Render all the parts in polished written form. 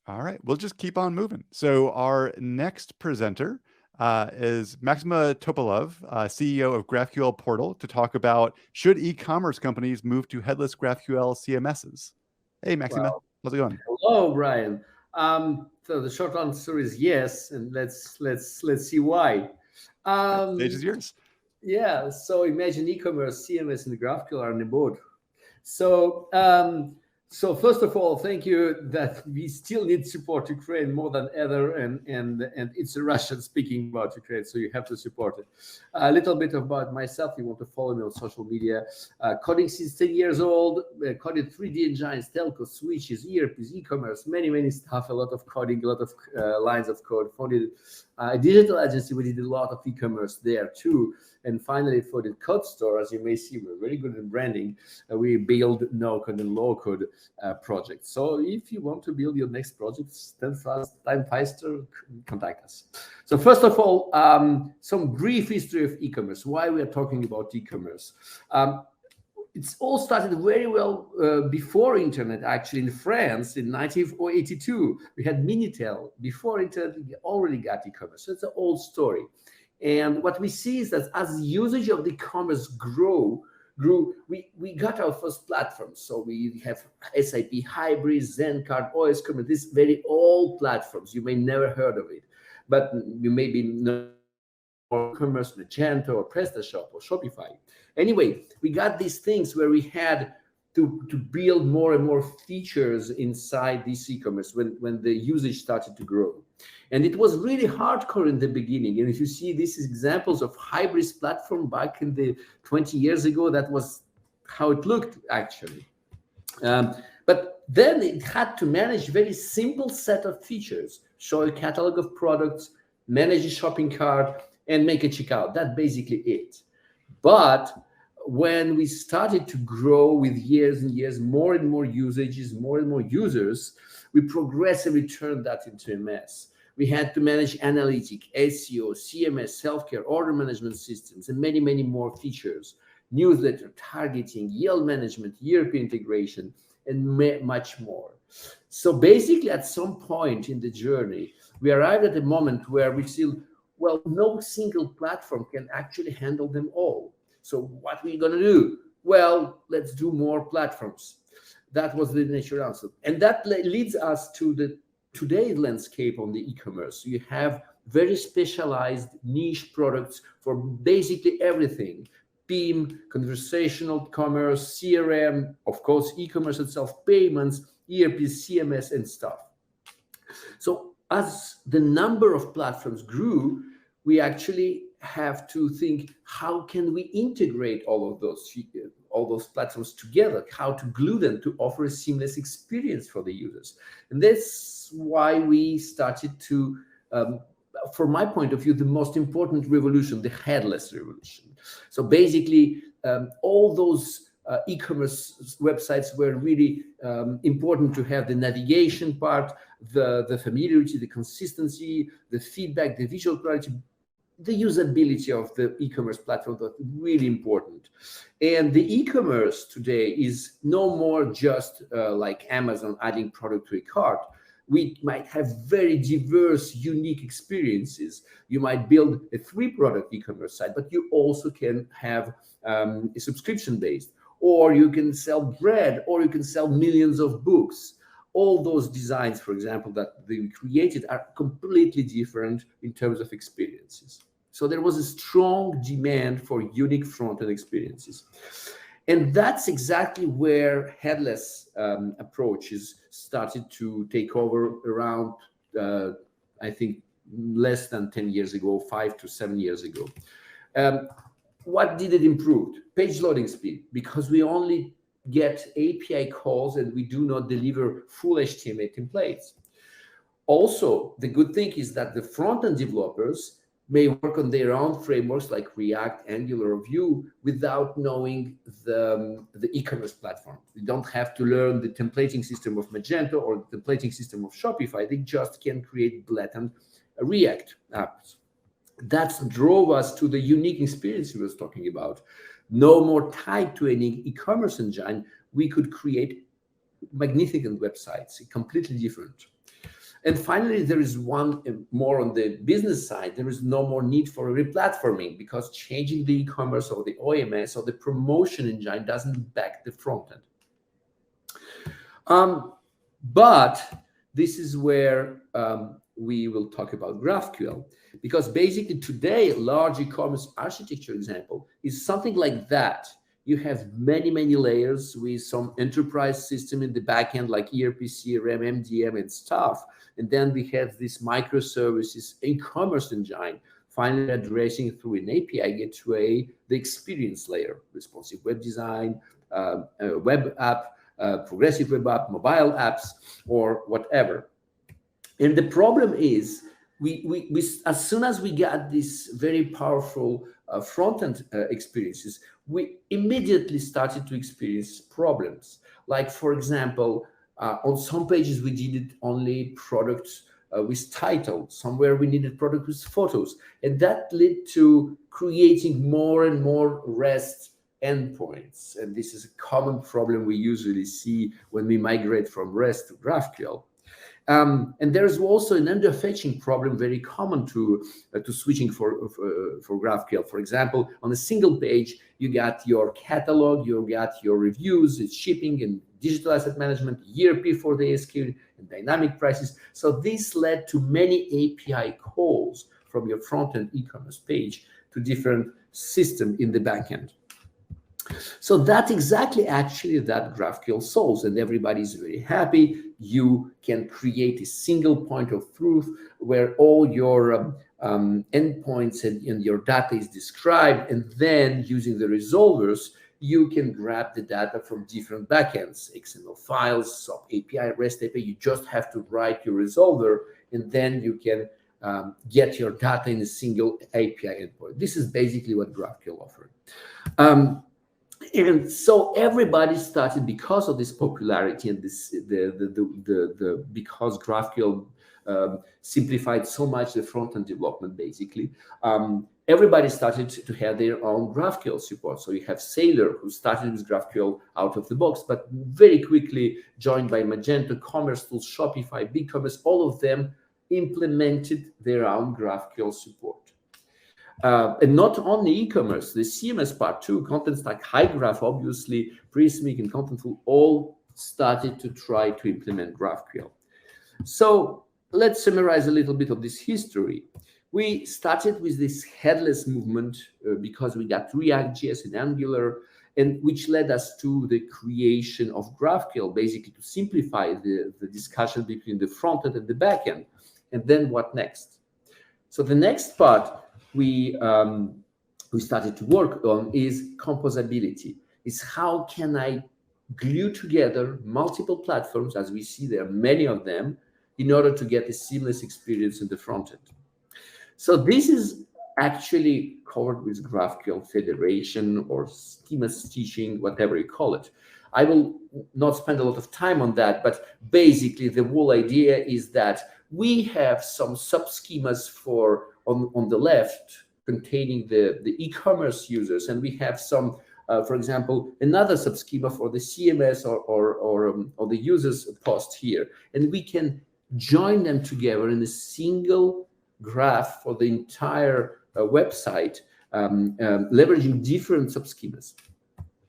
All right, we'll just keep on moving. So our next presenter is Maxime Topolov, CEO of GraphQL Portal, to talk about should e-commerce companies move to headless GraphQL CMSs. Hey, Maxime, Well, how's it going? hello, Brian. So the short answer is yes, and let's see why. Okay, stage is Um, yours. yeah. So imagine e-commerce, CMS, and GraphQL are on the board. So, first of all, thank you that we still need support Ukraine more than ever, and it's a Russian speaking about Ukraine, so you have to support it. A little bit about myself. You want to follow me on social media. Coding since 10 years old. Coded 3D engines, telco, switches, ERPs, e-commerce, many stuff. A lot of coding, a lot of lines of code. Founded a digital agency. We did a lot of e-commerce there too. And finally, for the code store, as you may see, we're very good in branding. We build no-code and low-code projects. So if you want to build your next project, 10 time faster, contact us. So first of all, some brief history of e-commerce. Why we are talking about e-commerce? It's all started very well before internet. Actually, in France in 1982, we had Minitel. Before internet, we already got e-commerce. So it's an old story. And what we see is that as usage of the commerce grew, we got our first platforms. So we have SAP Hybrid, Zencard, OS Commerce, these very old platforms. You may never heard of it, but you maybe know Commerce, Magento, or PrestaShop, or Shopify. Anyway, we got these things where we had to build more and more features inside this e-commerce when the usage started to grow. And it was really hardcore in the beginning. And if you see these examples of Hybrid's platform back in the 20 years ago, that was how it looked actually. But then it had to manage very simple set of features, show a catalog of products, manage a shopping cart, and make a checkout. That's basically it. But when we started to grow with years and years, more and more usages, more and more users, we progressively turned that into a mess. We had to manage analytics, SEO, CMS, self-care, order management systems, and many more features, newsletter, targeting, yield management, ERP integration, and much more. So basically, at some point in the journey, we arrived at a moment where we feel, well, no single platform can actually handle them all. So what are we going to do? Well, let's do more platforms. That was the natural answer. And that leads us to the today's landscape on the e-commerce. You have very specialized niche products for basically everything. PIM, conversational commerce, CRM, of course, e-commerce itself, payments, ERP, CMS, and stuff. So as the number of platforms grew, we actually have to think, how can we integrate all those platforms together, how to glue them to offer a seamless experience for the users. And that's why we started to, from my point of view, the most important revolution, the headless revolution. So basically, all those e-commerce websites were really important to have the navigation part, the familiarity, the consistency, the feedback, the visual quality, the usability of the e-commerce platform was really important. And the e-commerce today is no more just like Amazon adding product to a cart. We might have very diverse, unique experiences. You might build a 3-product e-commerce site, but you also can have a subscription-based, or you can sell bread, or you can sell millions of books. All those designs, for example, that we created are completely different in terms of experiences. So there was a strong demand for unique front-end experiences. And that's exactly where headless approaches started to take over around, I think, less than 10 years ago, 5 to 7 years ago. What did it improve? Page loading speed, because we only get API calls and we do not deliver full HTML templates. Also, the good thing is that the front-end developers may work on their own frameworks like React, Angular, or Vue without knowing the e-commerce platform. They don't have to learn the templating system of Magento or the templating system of Shopify. They just can create blatant React apps. That drove us to the unique experience we was talking about. No more tied to any e-commerce engine. We could create magnificent websites, completely different. And finally, there is one more on the business side. There is no more need for replatforming, because changing the e-commerce or the OMS or the promotion engine doesn't back the front end. But this is where we will talk about GraphQL, because basically today, large e-commerce architecture example is something like that. You have many, many layers with some enterprise system in the backend, like ERP, CRM, MDM, and stuff. And then we have this microservices e-commerce engine, finally addressing through an API gateway the experience layer, responsive web design, web app, progressive web app, mobile apps, or whatever. And the problem is, we as soon as we got these very powerful front-end experiences, we immediately started to experience problems. Like, for example, on some pages we needed only products with title. Somewhere we needed product with photos. And that led to creating more and more REST endpoints. And this is a common problem we usually see when we migrate from REST to GraphQL. And there's also an underfetching problem very common to switching for GraphQL. For example, on a single page, you got your catalog, you got your reviews, it's shipping and digital asset management, ERP for the SKU, and dynamic prices. So this led to many API calls from your front-end e-commerce page to different systems in the backend. So that's exactly actually that GraphQL solves, and everybody's very happy. You can create a single point of truth where all your endpoints and your data is described, and then using the resolvers, you can grab the data from different backends, XML files, SOAP API, REST API. You just have to write your resolver, and then you can get your data in a single API endpoint. This is basically what GraphQL offered. And so everybody started, because of this popularity and this because GraphQL simplified so much the front-end development, basically, everybody started to have their own GraphQL support. So you have Sailor, who started with GraphQL out of the box, but very quickly joined by Magento, Commerce Tools, Shopify, BigCommerce. All of them implemented their own GraphQL support. And not only e-commerce, the CMS part too, contents like HighGraph, obviously, Prismic and Contentful all started to try to implement GraphQL. So let's summarize a little bit of this history. We started with this headless movement because we got React.js and Angular, and which led us to the creation of GraphQL, basically to simplify the discussion between the front end and the back end. And then what next? So the next part we started to work on is composability. Is how can I glue together multiple platforms, as we see there are many of them, in order to get a seamless experience in the front end. So this is actually covered with GraphQL Federation or schema stitching, whatever you call it. I will not spend a lot of time on that, but basically the whole idea is that we have some sub-schemas on the left containing the e-commerce users, and we have some, for example, another sub-schema for the CMS or the users post here, and we can join them together in a single graph for the entire website, leveraging different sub-schemas.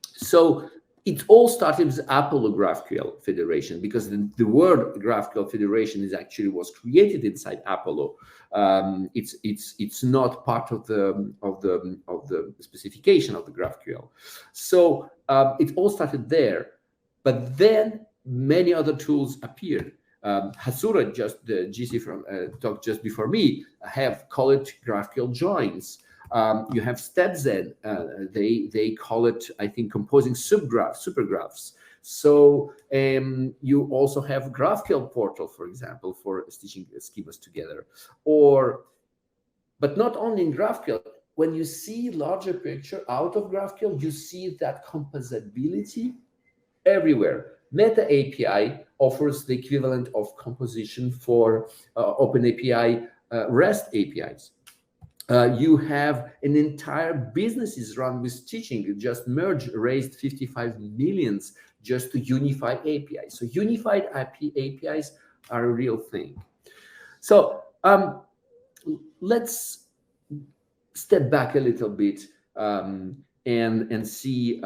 So it all started with Apollo GraphQL Federation, because the word GraphQL Federation was created inside Apollo. It's not part of the specification of the GraphQL. So it all started there, but then many other tools appeared. Hasura, just the GC from talked just before me, have called it GraphQL joins. You have StepZen, they call it, I think, composing supergraphs. So you also have GraphQL Portal, for example, for stitching schemas together. But not only in GraphQL, when you see larger picture out of GraphQL, you see that composability everywhere. Meta API offers the equivalent of composition for OpenAPI REST APIs. You have an entire businesses run with stitching. It just merged, raised 55 million just to unify APIs. So unified APIs are a real thing. So let's step back a little bit and see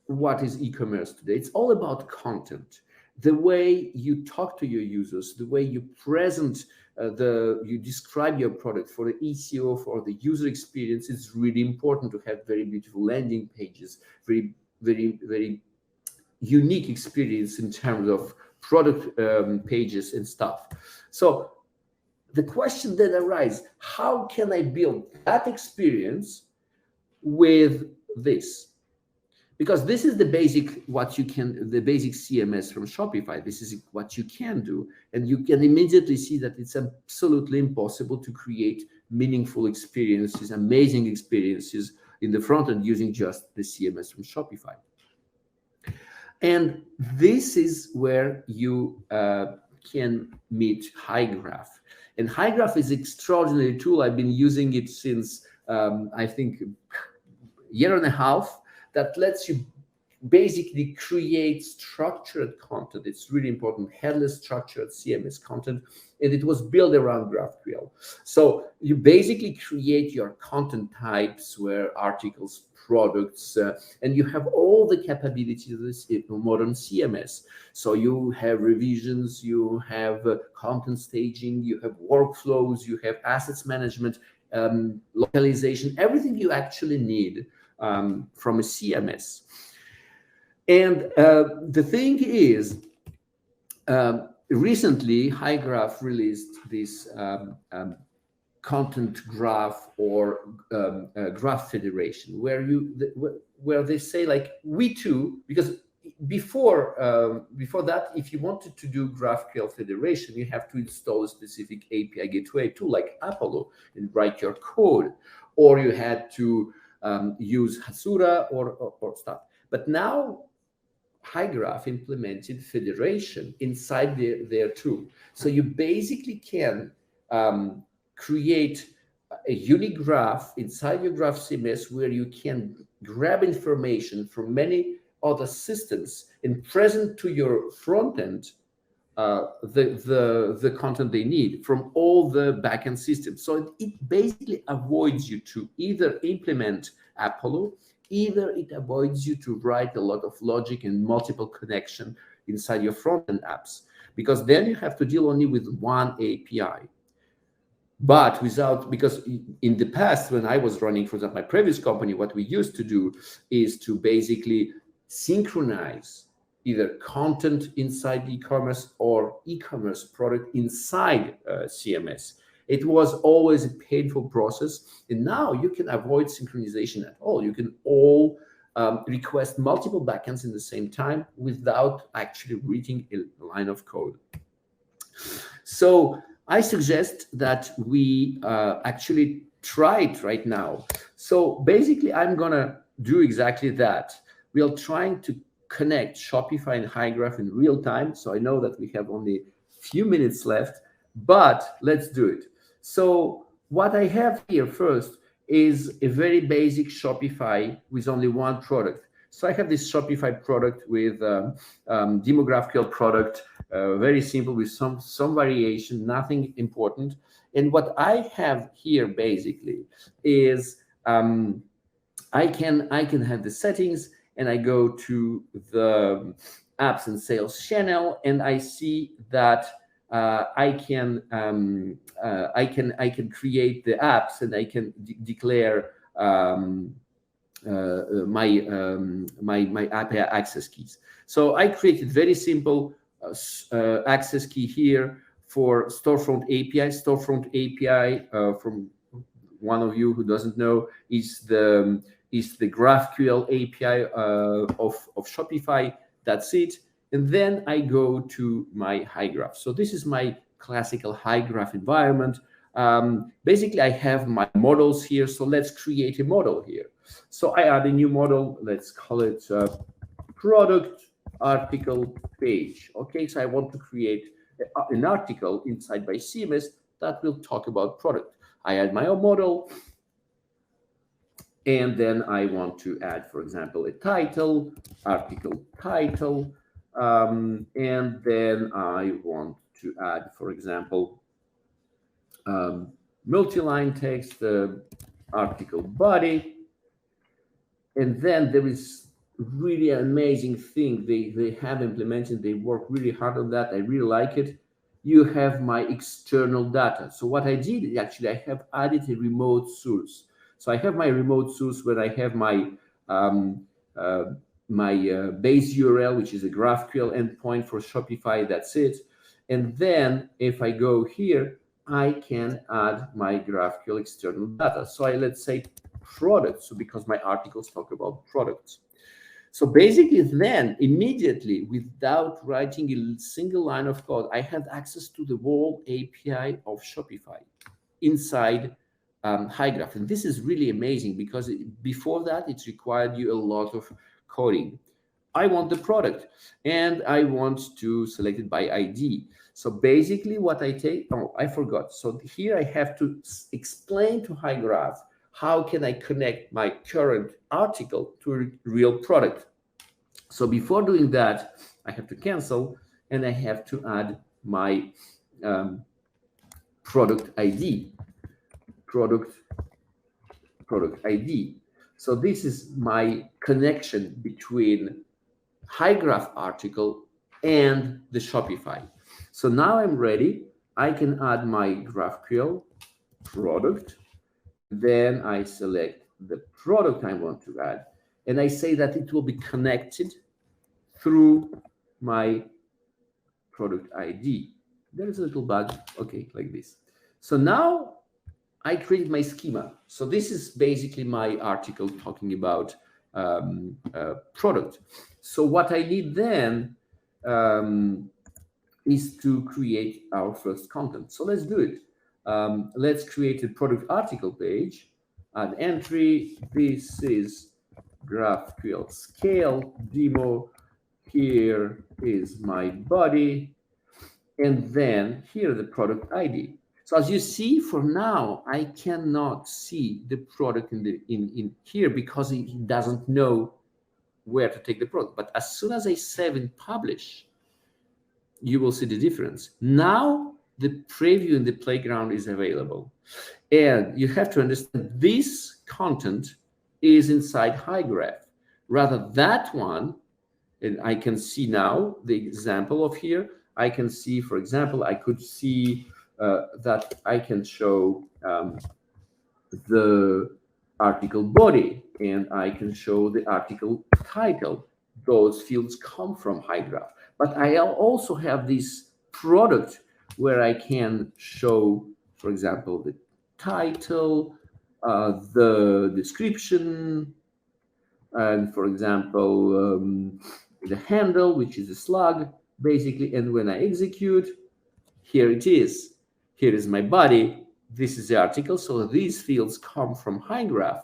what is e-commerce today. It's all about content. The way you talk to your users, the way you present you describe your product for the ECO, for the user experience. It's really important to have very beautiful landing pages, very, very, very unique experience in terms of product pages and stuff. So the question that arises, how can I build that experience with this? Because this is the basic basic CMS from Shopify. This is what you can do. And you can immediately see that it's absolutely impossible to create meaningful experiences, amazing experiences in the front end using just the CMS from Shopify. And this is where you can meet HighGraph. And HighGraph is an extraordinary tool. I've been using it since, I think, a year and a half. That lets you basically create structured content. It's really important, headless structured CMS content, and it was built around GraphQL. So you basically create your content types, where articles, products, and you have all the capabilities of this modern CMS. So you have revisions, you have content staging, you have workflows, you have assets management, localization, everything you actually need from a CMS. And the thing is, recently HighGraph released this content graph or graph federation, where they say, like, we too, because before that, if you wanted to do GraphQL federation, you have to install a specific API gateway tool like Apollo and write your code, or you had to use Hasura or stuff. But now HighGraph implemented federation inside their tool. So you basically can create a unique graph inside your graph CMS, where you can grab information from many other systems and present to your front end the content they need from all the backend systems. So it basically avoids you to either implement Apollo, either it avoids you to write a lot of logic and multiple connection inside your front-end apps, because then you have to deal only with one API. But because in the past, when I was running, for example, my previous company, what we used to do is to basically synchronize either content inside e-commerce or e-commerce product inside CMS. It was always a painful process, and now you can avoid synchronization at all. You can all request multiple backends in the same time without actually reading a line of code. So I suggest that we actually try it right now. So basically, I'm gonna do exactly that. We are trying to connect Shopify and HighGraph in real time. So I know that we have only a few minutes left, but let's do it. So what I have here first is a very basic Shopify with only one product. So I have this Shopify product with Demo GraphQL product, very simple with some variation, nothing important. And what I have here basically is I can have the settings, and I go to the apps and sales channel, and I see that I can create the apps, and I can declare my API access keys. So I created very simple access key here for Storefront API. Storefront API, from one of you who doesn't know, is the GraphQL API of Shopify. That's it. And then I go to my HighGraph. So this is my classical HighGraph environment. Basically, I have my models here. So let's create a model here. So I add a new model. Let's call it product article page. Okay, so I want to create an article inside my CMS that will talk about product. I add my own model. And then I want to add, for example, a title, article title. And then I want to add, for example, multi-line text, article body. And then there is really amazing thing they have implemented. They work really hard on that. I really like it. You have my external data. So what I did is actually I have added a remote source. So I have my remote source where I have my um, uh, base URL, which is a GraphQL endpoint for Shopify. That's it. And then if I go here, I can add my GraphQL external data. So let's say products. So because my articles talk about products. So basically then immediately without writing a single line of code, I had access to the whole API of Shopify inside HighGraph. And this is really amazing because before that, it required you a lot of coding. I want the product and I want to select it by ID. So basically what I take, oh, I forgot. So here I have to explain to HighGraph how can I connect my current article to a real product. So before doing that, I have to cancel and I have to add my product ID, product ID. So this is my connection between HighGraph article and the Shopify. So now I'm ready. I can add my GraphQL product. Then I select the product I want to add. And I say that it will be connected through my product ID. There is a little bug. Okay, like this. So now I created my schema. So this is basically my article talking about product. So what I need then is to create our first content. So let's do it. Let's create a product article page, an entry. This is GraphQL scale demo. Here is my body. And then here the product ID. So as you see, for now, I cannot see the product in here because it doesn't know where to take the product. But as soon as I save and publish, you will see the difference. Now the preview in the playground is available. And you have to understand this content is inside HighGraph. Rather that one, and I can see now the example of here, I can see, for example, I could see that I can show the article body and I can show the article title. Those fields come from HighGraph. But I also have this product where I can show, for example, the title, the description, and for example, the handle, which is a slug, basically. And when I execute, here it is. Here is my body. This is the article. So these fields come from HighGraph,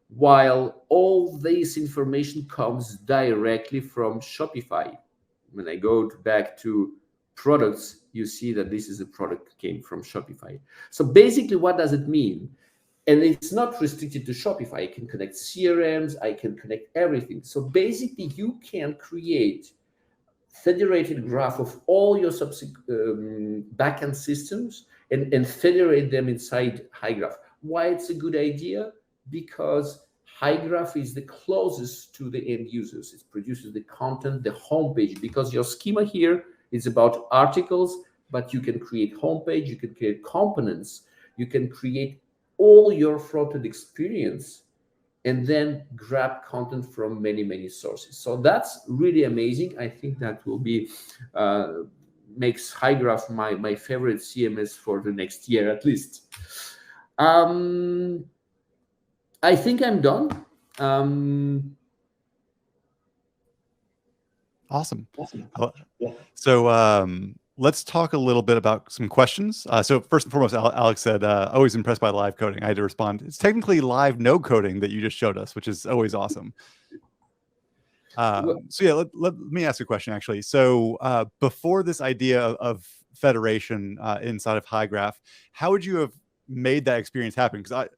while all this information comes directly from Shopify. When I go back to products, you see that this is a product that came from Shopify. So basically, what does it mean? And it's not restricted to Shopify. I can connect CRMs. I can connect everything. So basically, you can create federated graph of all your backend systems and federate them inside HighGraph. Why it's a good idea? Because HighGraph is the closest to the end users. It produces the content, the homepage, because your schema here is about articles, but you can create homepage, you can create components, you can create all your front-end experience and then grab content from many, many sources. So that's really amazing. I think that will be makes HighGraph my favorite CMS for the next year at least. I think I'm done. Awesome. So let's talk a little bit about some questions. So first and foremost, Alex said, always impressed by live coding. I had to respond. It's technically live no coding that you just showed us, which is always awesome. So yeah, let me ask a question actually. So before this idea of federation inside of HighGraph, how would you have made that experience happen? Because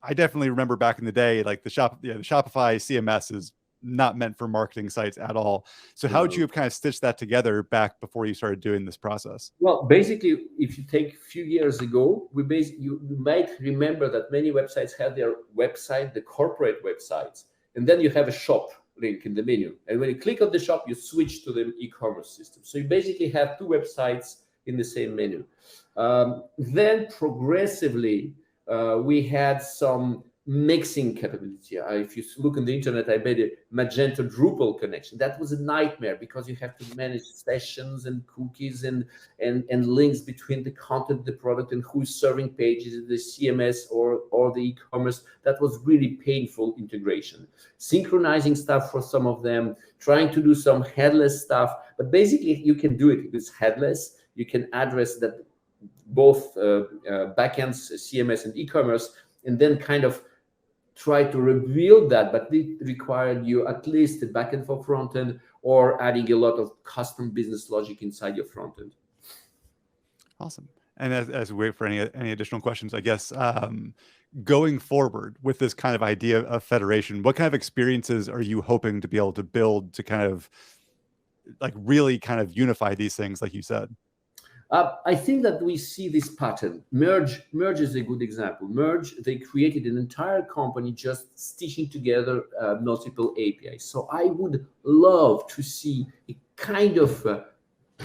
I definitely remember back in the day, like the Shopify CMS is not meant for marketing sites at all. So how would you have kind of stitched that together back before you started doing this process? Well, basically, if you take a few years ago, you might remember that many websites had their website, the corporate websites, and then you have a shop link in the menu. And when you click on the shop, you switch to the e-commerce system. So you basically have two websites in the same menu. Then progressively, we had some mixing capability. If you look on the internet, I made a Magento Drupal connection. That was a nightmare because you have to manage sessions and cookies and links between the content, the product, and who's serving pages, the CMS or the e-commerce. That was really painful integration. Synchronizing stuff for some of them, trying to do some headless stuff. But basically, you can do it with headless. You can address that both backends, CMS and e-commerce, and then kind of try to reveal that, but it required you at least a backend for frontend or adding a lot of custom business logic inside your frontend. Awesome. And as we wait for any additional questions, I guess going forward with this kind of idea of federation, what kind of experiences are you hoping to be able to build to kind of like really kind of unify these things, like you said? I think that we see this pattern. Merge is a good example. Merge, they created an entire company just stitching together multiple APIs. So I would love to see a kind of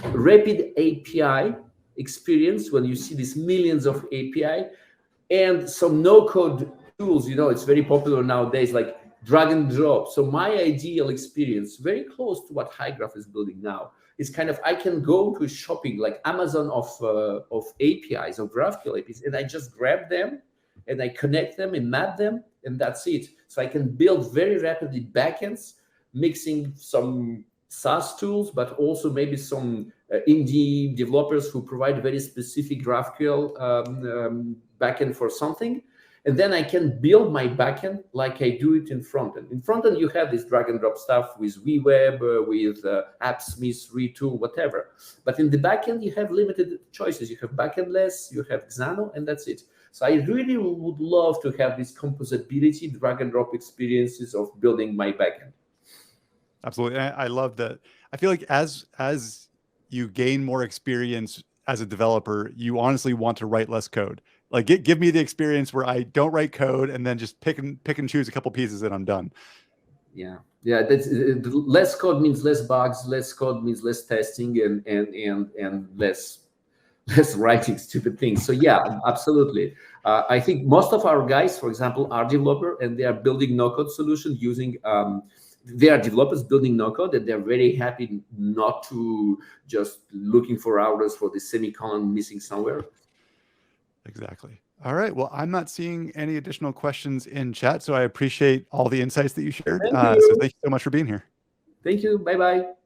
rapid API experience when you see these millions of API and some no-code tools. You know, it's very popular nowadays, like drag and drop. So my ideal experience, very close to what HighGraph is building now, is kind of, I can go to shopping like Amazon of APIs, of GraphQL APIs, and I just grab them and I connect them and map them, and that's it. So I can build very rapidly backends, mixing some SaaS tools, but also maybe some indie developers who provide very specific GraphQL backend for something. And then I can build my backend like I do it in frontend. In frontend, you have this drag and drop stuff with VWeb, with AppSmith, Retool, whatever. But in the backend, you have limited choices. You have backendless, you have Xano, and that's it. So I really would love to have this composability, drag and drop experiences of building my backend. Absolutely. I love that. I feel like as you gain more experience as a developer, you honestly want to write less code. Like give me the experience where I don't write code and then just pick and choose a couple pieces and I'm done. Yeah. That's less code means less bugs. Less code means less testing and less writing stupid things. So yeah, absolutely. I think most of our guys, for example, are developer and they are building no-code solution using. They are developers building no-code, and they're very happy not to just looking for hours for the semicolon missing somewhere. Exactly. All right. Well, I'm not seeing any additional questions in chat, so I appreciate all the insights that you shared. Thank you. So thank you so much for being here. Thank you. Bye-bye.